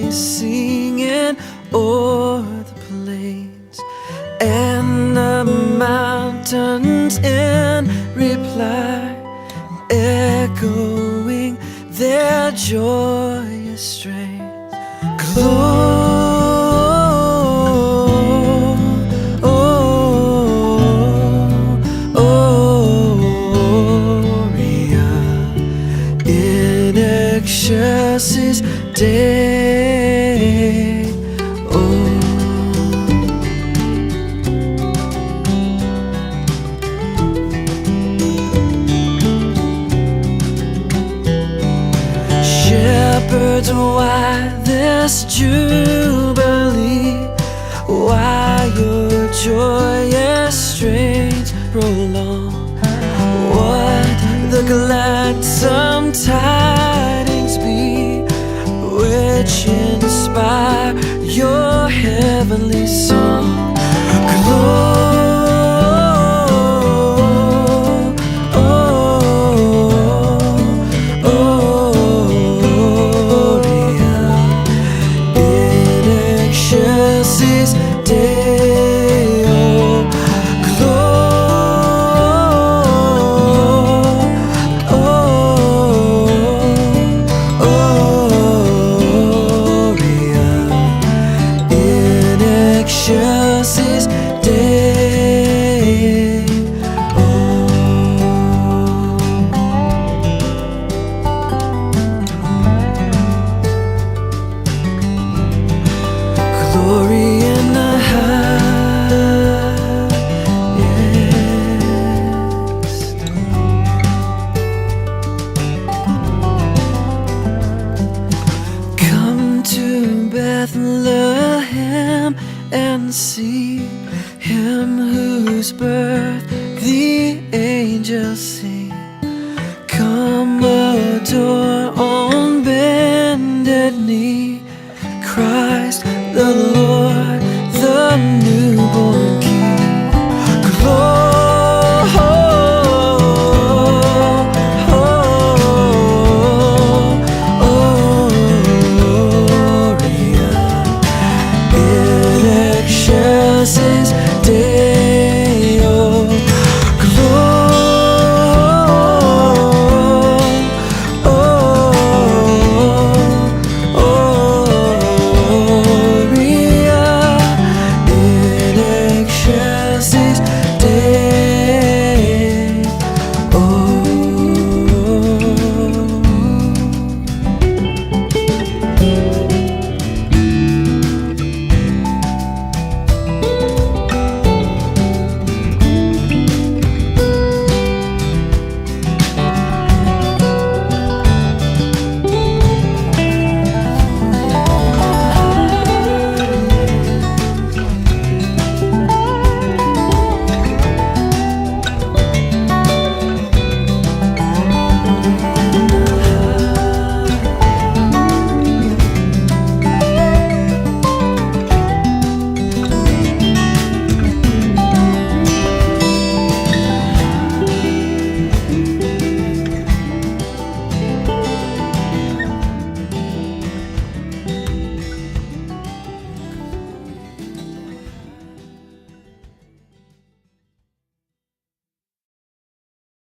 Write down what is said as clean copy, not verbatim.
armies singing o'er the plains, and the mountains in reply, echoing their joyous strains. Gloria in excelsis Deo. Shepherds, why this jubilee? Why your joyous strains prolong? What the gladsome tidings be which inspire your heavenly song? Excelsis Deo. Gloria in excelsis Deo. Glory in the highest. Come to Bethlehem and see him whose birth the angels sing. Come adore on bended knee Christ the Lord, the newborn